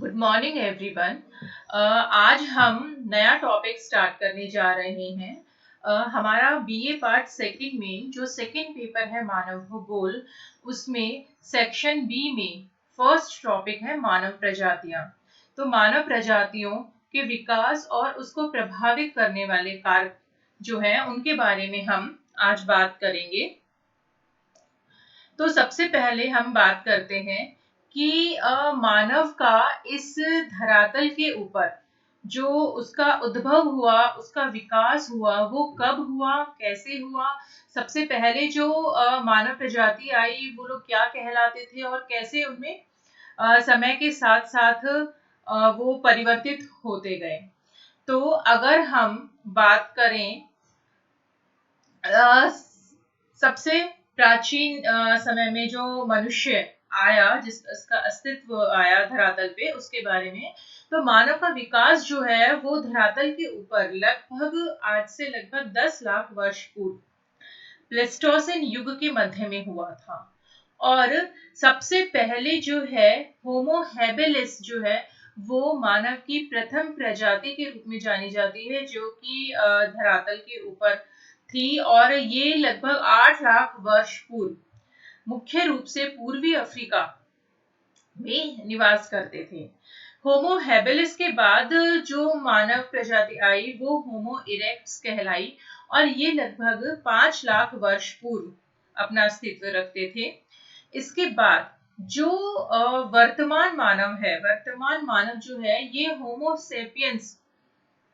Good morning everyone. आज हम नया टॉपिक स्टार्ट करने जा रहे हैं। हमारा बीए पार्ट सेकंड में जो सेकंड पेपर है मानव भूगोल, उसमें सेक्शन बी में फर्स्ट टॉपिक है मानव प्रजातियां। तो मानव प्रजातियों के विकास और उसको प्रभावित करने वाले कारक जो है उनके बारे में हम आज बात करेंगे। तो सबसे पहले हम बात करते हैं कि मानव का इस धरातल के ऊपर जो उसका उद्भव हुआ, उसका विकास हुआ, वो कब हुआ, कैसे हुआ। सबसे पहले जो मानव प्रजाति आई वो लोग क्या कहलाते थे और कैसे उनमें समय के साथ साथ वो परिवर्तित होते गए। तो अगर हम बात करें सबसे प्राचीन समय में जो मनुष्य आया, जिसका अस्तित्व आया धरातल पे, उसके बारे में, तो मानव का विकास जो है वो धरातल के ऊपर लगभग आज से लगभग 10 लाख वर्ष पूर्व प्लेस्टोसिन युग के मध्य में हुआ था। और सबसे पहले जो है होमो हैबिलिस जो है वो मानव की प्रथम प्रजाति के रूप में जानी जाती है, जो कि धरातल के ऊपर थी। और ये लगभग 8 लाख वर्ष पूर्व मुख्य रूप से पूर्वी अफ्रीका में निवास करते थे। होमो हैबिलिस के बाद जो मानव प्रजाति आई वो होमो इरेक्टस कहलाई और ये लगभग 5 लाख वर्ष पूर्व अपना अस्तित्व रखते थे। इसके बाद जो वर्तमान मानव जो है ये होमो सेपियंस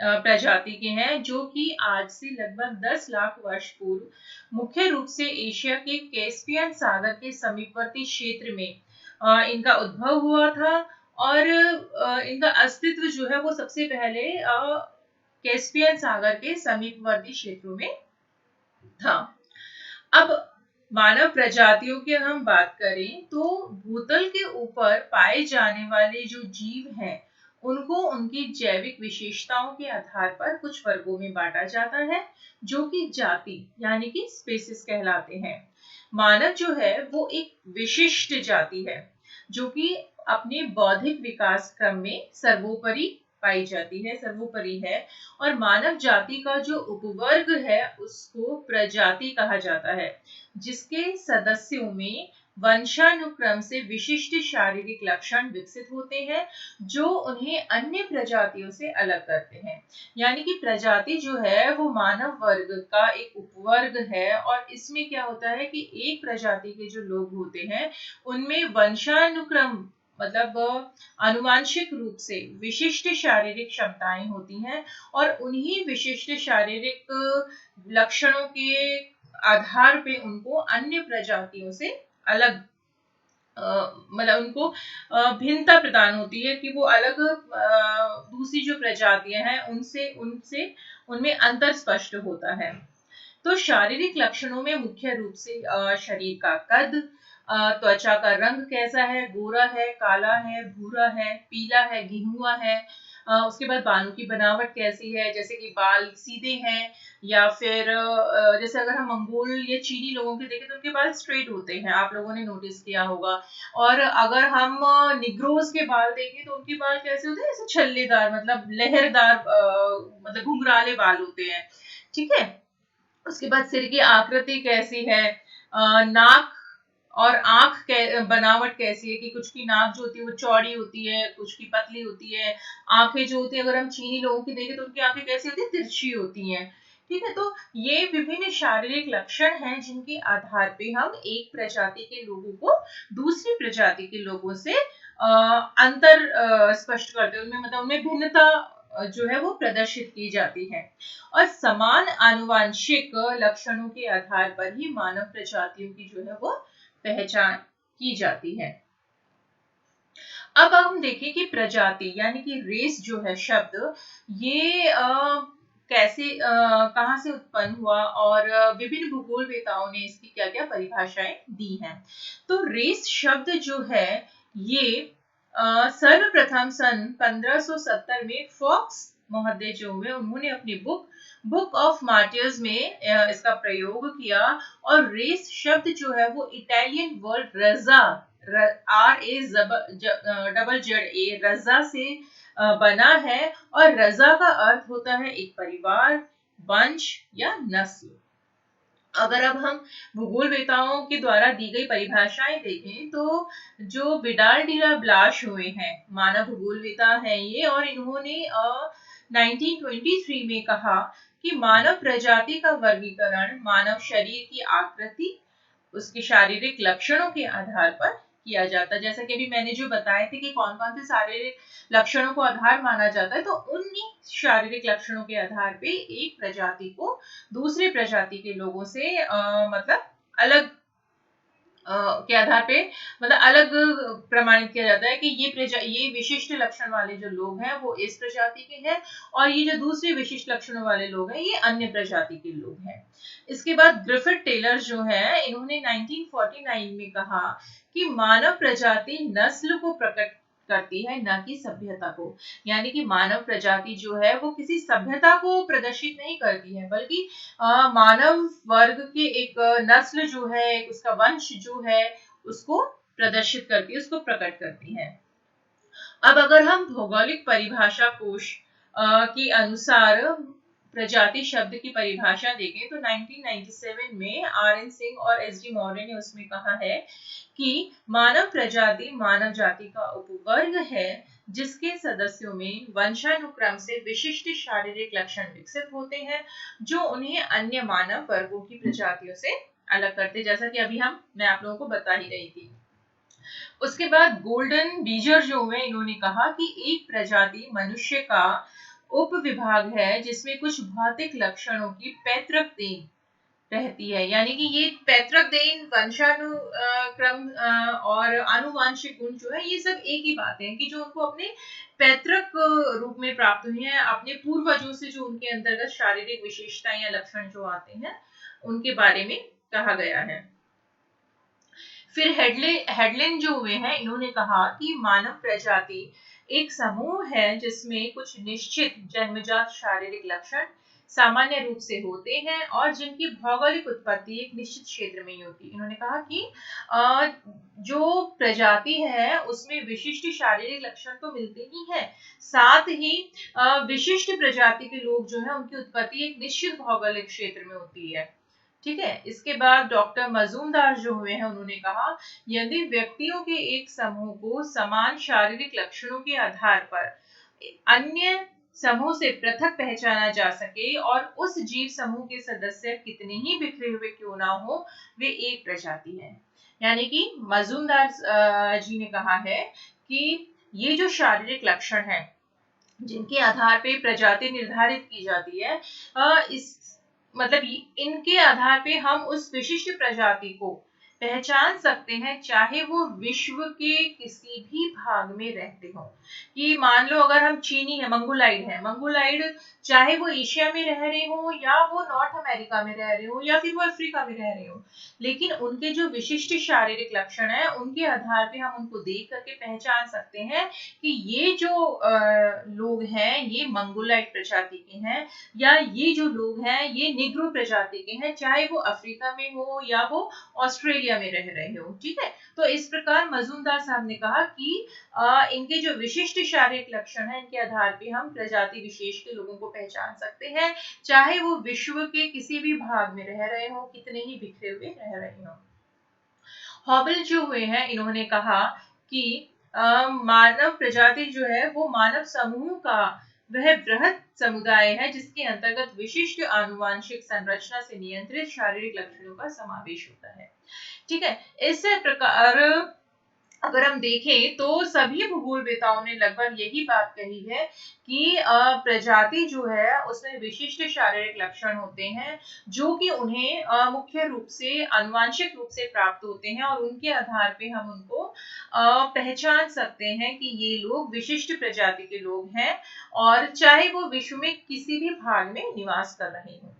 प्रजाति के हैं, जो कि आज से लगभग 10 लाख वर्ष पूर्व मुख्य रूप से एशिया के कैस्पियन सागर के समीपवर्ती क्षेत्र में इनका उद्भव हुआ था। और इनका अस्तित्व जो है वो सबसे पहले कैस्पियन सागर के समीपवर्ती क्षेत्रों में था। अब मानव प्रजातियों की हम बात करें तो भूतल के ऊपर पाए जाने वाले जो जीव हैं उनको उनकी जैविक विशेषताओं के आधार पर कुछ वर्गों में बांटा जाता है, जो कि जाति यानी कि स्पीसीज कहलाते हैं। मानव जो है वो एक विशिष्ट जाति है जो कि अपने बौद्धिक विकास क्रम में सर्वोपरि है। और मानव जाति का जो उपवर्ग है उसको प्रजाति कहा जाता है, जिसके सदस्यों में वंशानुक्रम से विशिष्ट शारीरिक लक्षण विकसित होते हैं जो उन्हें अन्य प्रजातियों से अलग करते हैं। यानी कि प्रजाति जो है वो मानव वर्ग का एक उपवर्ग है। और इसमें क्या होता है कि एक प्रजाति के जो लोग होते हैं उनमें वंशानुक्रम मतलब आनुवांशिक रूप से विशिष्ट शारीरिक क्षमताएं होती हैं और उन्हीं विशिष्ट शारीरिक लक्षणों के आधार पे उनको अन्य प्रजातियों से अलग मतलब उनको भिन्नता प्रदान होती है कि वो अलग दूसरी जो प्रजातियां हैं उनमें अंतर स्पष्ट होता है। तो शारीरिक लक्षणों में मुख्य रूप से शरीर का कद, त्वचा का रंग कैसा है, गोरा है, काला है, भूरा है, पीला है, गेहुआ है। उसके बाद बालों की बनावट कैसी है, जैसे कि बाल सीधे हैं या फिर जैसे अगर हम मंगोल या चीनी लोगों के देखें तो उनके बाल स्ट्रेट होते हैं, आप लोगों ने नोटिस किया होगा। और अगर हम निग्रोज के बाल देखें तो उनके बाल कैसे होते हैं, ऐसे छल्लेदार मतलब लहरदार मतलब घुंघराले बाल होते हैं। ठीक है। उसके बाद सिर की आकृति कैसी है, नाक और आंख बनावट कैसी है कि कुछ की नाक जो होती है वो चौड़ी होती है, कुछ की पतली होती है। आंखें जो होती है अगर हम चीनी लोगों की देखें तो उनकी आंखें कैसी होती है, तिरछी होती हैं। ठीक है। तो ये विभिन्न शारीरिक लक्षण हैं जिनके आधार पे हम एक प्रजाति के लोगों को दूसरी प्रजाति के लोगों से अंतर स्पष्ट करते हैं, उनमें मतलब उनमें भिन्नता जो है वो प्रदर्शित की जाती है। और समान आनुवांशिक लक्षणों के आधार पर ही मानव प्रजातियों की जो है वो पहचान की जाती है। अब हम देखें कि प्रजाति यानी कि रेस जो है शब्द, ये कैसे कहाँ से उत्पन्न हुआ और विभिन्न भूगोलवेताओं ने इसकी क्या क्या परिभाषाएं दी हैं। तो रेस शब्द जो है ये सर्वप्रथम सन 1570 में फॉक्स महोदय जो हुए उन्होंने अपनी बुक ऑफ मार्टियर्स में इसका प्रयोग किया। और रेस शब्द जो है वो इटालियन वर्ड रेज़ा RAZZA रजा से बना है, और रजा का अर्थ होता है एक परिवार, वंश या नस्ल। अगर अब हम भूगोलवेताओं के द्वारा दी गई परिभाषाएं देखें तो जो विडाल डी ब्लाश हुए हैं, मानव भूगोलवेता है ये, और इन्होंने 1923 में कहा कि मानव प्रजाति का वर्गीकरण मानव शरीर की आकृति, उसके शारीरिक लक्षणों के आधार पर किया जाता है। जैसा कि अभी मैंने जो बताए थे कि कौन कौन से शारीरिक लक्षणों को आधार माना जाता है, तो उन्हीं शारीरिक लक्षणों के आधार पे एक प्रजाति को दूसरे प्रजाति के लोगों से मतलब अलग के आधार पे मतलब अलग प्रमाणित किया जाता है कि ये विशिष्ट लक्षण वाले जो लोग हैं वो इस प्रजाति के हैं, और ये जो दूसरे विशिष्ट लक्षणों वाले लोग हैं ये अन्य प्रजाति के लोग हैं। इसके बाद ग्रिफिथ टेलर जो है, इन्होंने 1949 में कहा कि मानव प्रजाति नस्ल को प्रकट करती है, न कि सभ्यता को। यानी कि मानव प्रजाति जो है वो किसी सभ्यता को प्रदर्शित नहीं करती है, बल्कि मानव वर्ग के एक नस्ल जो है, उसका वंश जो है, उसको प्रदर्शित करती है, उसको प्रकट करती है। अब अगर हम भौगोलिक परिभाषा कोश के अनुसार प्रजाति शब्द की परिभाषा देखें तो 1997 में RN सिंह और SD मौर्य ने उसमें कहा है कि मानव प्रजाति मानव जाति का उपवर्ग है जिसके सदस्यों में वंशानुक्रम से विशिष्ट शारीरिक लक्षण विकसित होते हैं जो उन्हें अन्य मानव वर्गों की प्रजातियों से अलग करते, जैसा कि अभी मैं आप लोगों को बता ही रही थी। उसके बाद गोल्डन बीजर जो हुए, इन्होंने कहा कि एक प्रजाति मनुष्य का उपविभाग है जिसमें कुछ भौतिक लक्षणों की पैतृक देन रहती है। यानी कि ये पैतृक देन, वंशानुक्रम और आनुवांशिक गुण जो है, ये सब एक ही बात है कि जो उनको अपने पैतृक रूप में प्राप्त हुई है, अपने पूर्वजों से जो उनके अंतर्गत शारीरिक विशेषताएं या लक्षण जो आते हैं उनके बारे में कहा गया है। फिर हेडलिन जो हुए हैं, इन्होंने कहा कि मानव प्रजाति एक समूह है जिसमें कुछ निश्चित जन्मजात शारीरिक लक्षण सामान्य रूप से होते हैं और जिनकी भौगोलिक उत्पत्ति एक निश्चित क्षेत्र में ही होती है। इन्होंने कहा कि जो प्रजाति है उसमें विशिष्ट शारीरिक लक्षण तो मिलते ही हैं, साथ ही विशिष्ट प्रजाति के लोग जो है उनकी उत्पत्ति एक निश्चित भौगोलिक क्षेत्र में होती है। ठीक है। इसके बाद डॉक्टर मजूमदार जो हुए हैं, उन्होंने कहा यदि व्यक्तियों के एक समूह को समान शारीरिक लक्षणों के आधार पर अन्य समूह से पृथक पहचाना जा सके और उस जीव समूह के सदस्य कितने ही बिखरे हुए क्यों ना हो, वे एक प्रजाति है। यानी कि मजूमदार जी ने कहा है कि ये जो शारीरिक लक्षण है जिनके आधार पे प्रजाति निर्धारित की जाती है, इस मतलब इनके आधार पे हम उस विशिष्ट प्रजाति को पहचान सकते हैं, चाहे वो विश्व के किसी भी भाग में रहते हो। कि मान लो अगर हम चीनी है, मंगोलाइड चाहे वो एशिया में रह रहे हो या वो नॉर्थ अमेरिका में रह रहे हो या फिर वो अफ्रीका में रह रहे हो, लेकिन उनके जो विशिष्ट शारीरिक लक्षण है उनके आधार पे हम उनको देख करके पहचान सकते हैं कि ये जो लोग हैं ये मंगोलाइड प्रजाति के हैं, या ये जो लोग हैं ये निग्रो प्रजाति के हैं, चाहे वो अफ्रीका में हो या वो ऑस्ट्रेलिया में रह रहे हो। ठीक है। तो इस प्रकार मजूमदार साहब ने कहा कि इनके जो विशिष्ट शारीरिक लक्षण है इनके आधार पे हम प्रजाति विशेष के लोगों को पहचान सकते हैं, चाहे वो विश्व के किसी भी भाग में रह रहे हो, कितने ही बिखरे हुए रह रहे हो। हॉबल जो हुए हैं, इन्होंने कहा कि मानव प्रजाति जो है वो मानव समूह का वह बृहद समुदाय है जिसके अंतर्गत विशिष्ट आनुवांशिक संरचना से नियंत्रित शारीरिक लक्षणों का समावेश होता है। ठीक है। इस प्रकार अगर हम देखें तो सभी भूगोलवेताओं ने लगभग यही बात कही है कि प्रजाति जो है उसमें विशिष्ट शारीरिक लक्षण होते हैं जो कि उन्हें मुख्य रूप से आनुवांशिक रूप से प्राप्त होते हैं और उनके आधार पे हम उनको पहचान सकते हैं कि ये लोग विशिष्ट प्रजाति के लोग हैं, और चाहे वो विश्व में किसी भी भाग में निवास कर रहे हों।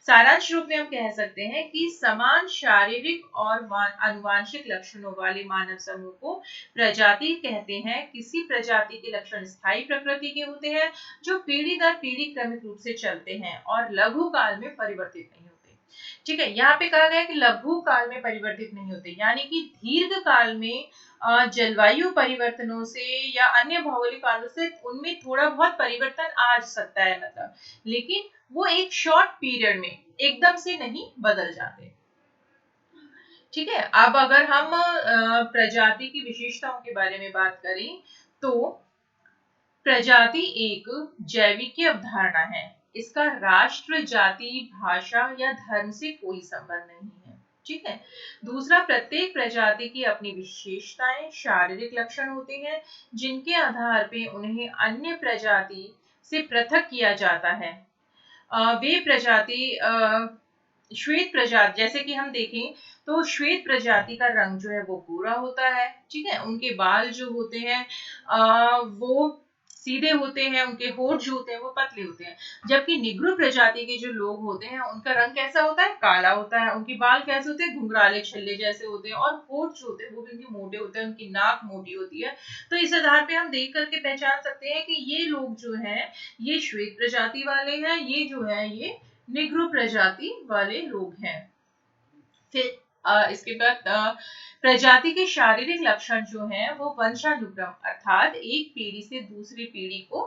सारांश रूप में हम कह सकते हैं कि समान शारीरिक और आनुवांशिक लक्षणों वाले मानव समूह को प्रजाति कहते हैं। किसी प्रजाति के लक्षण स्थायी प्रकृति के होते हैं जो पीढ़ी दर पीढ़ी क्रमिक रूप से चलते हैं और लघु काल में परिवर्तित नहीं होते। ठीक है, यहाँ पे कहा गया है कि लघु काल में परिवर्तित नहीं होते, यानी कि दीर्घ काल में जलवायु परिवर्तनों से या अन्य भौगोलिक कारणों से उनमें थोड़ा बहुत परिवर्तन आ सकता है, मतलब, लेकिन वो एक शॉर्ट पीरियड में एकदम से नहीं बदल जाते। ठीक है, अब अगर हम प्रजाति की विशेषताओं के बारे में बात करें तो प्रजाति एक जैविक अवधारणा है। इसका राष्ट्र, जाति, भाषा या धर्म से कोई संबंध नहीं है। ठीक है, दूसरा, प्रत्येक प्रजाति की अपनी विशेषताएं, शारीरिक लक्षण होते हैं जिनके आधार पे उन्हें अन्य प्रजाति से पृथक किया जाता है। वे प्रजाति श्वेत प्रजाति, जैसे कि हम देखें तो श्वेत प्रजाति का रंग जो है वो भूरा होता है। ठीक है, उनके बाल जो होते हैं वो सीधे होते हैं, उनके होठ जो होते हैं वो पतले होते हैं। जबकि निग्रो प्रजाति के जो लोग होते हैं उनका रंग कैसा होता है, काला होता है। उनके बाल कैसे होते हैं, घुंघराले छल्ले जैसे होते हैं, और होठ जो होते हैं वो भी उनके मोटे होते हैं, उनकी नाक मोटी होती है। तो इस आधार पे हम देख करके पहचान सकते हैं कि ये लोग जो हैं ये श्वेत प्रजाति वाले हैं, ये जो है ये निग्रो प्रजाति वाले लोग हैं। फिर इसके बाद प्रजाति के शारीरिक लक्षण जो हैं वो वंशानुक्रम, अर्थात एक पीढ़ी से दूसरी पीढ़ी को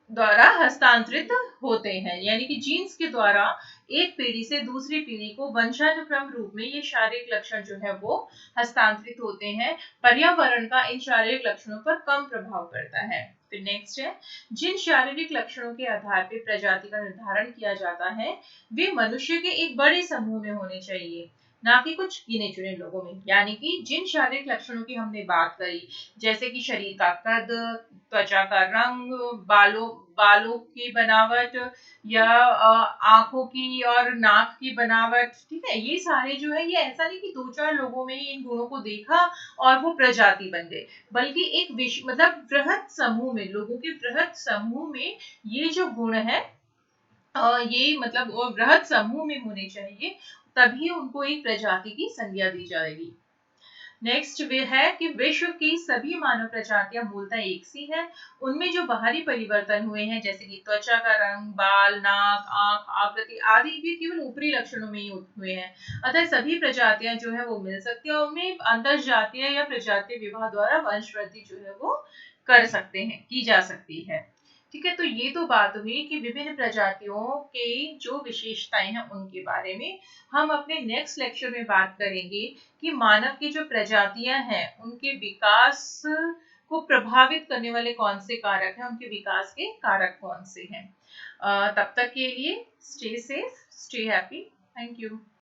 द्वारा हस्तांतरित होते हैं, यानी कि जीन्स के द्वारा एक पीढ़ी से दूसरी पीढ़ी को वंशानुक्रम रूप में ये शारीरिक लक्षण जो है वो हस्तांतरित होते हैं। पर्यावरण का इन शारीरिक लक्षणों पर कम प्रभाव पड़ता है। फिर नेक्स्ट है, जिन शारीरिक लक्षणों के आधार पर प्रजाति का निर्धारण किया जाता है वे मनुष्य के एक बड़े समूह में होने चाहिए, ना कि कुछ गिने चुने लोगों में। यानी कि जिन शारीरिक लक्षणों की हमने बात करी, जैसे कि शरीर का कद, त्वचा का रंग, बालों की बनावट, या आंखों की और नाक की बनावट, ठीक है, ये सारे जो है ये ऐसा नहीं कि दो चार लोगों में ही इन गुणों को देखा और वो प्रजाति बन गए, बल्कि एक मतलब वृहत समूह में, लोगों के वृहत समूह में ये जो गुण है ये मतलब वृहत समूह में होने चाहिए, तभी उनको एक प्रजाति की संज्ञा दी जाएगी। नेक्स्ट वे है कि विश्व की सभी मानव प्रजातियां मूलतः एक सी हैं। उनमें जो बाहरी परिवर्तन हुए हैं, जैसे कि त्वचा का रंग, बाल, नाक, आंख, आकृति आदि, भी केवल ऊपरी लक्षणों में ही हुए हैं। अतः सभी प्रजातियां जो है वो मिल सकती है और उनमें अंतर जातीय या प्रजातीय विवाह द्वारा वंशवृद्धि जो है वो कर सकते हैं, की जा सकती है। ठीक है, तो ये तो बात हुई कि विभिन्न प्रजातियों के जो विशेषताएं हैं उनके बारे में। हम अपने नेक्स्ट लेक्चर में बात करेंगे कि मानव की जो प्रजातियां हैं उनके विकास को प्रभावित करने वाले कौन से कारक हैं, उनके विकास के कारक कौन से हैं। तब तक के लिए stay safe, stay happy, thank you.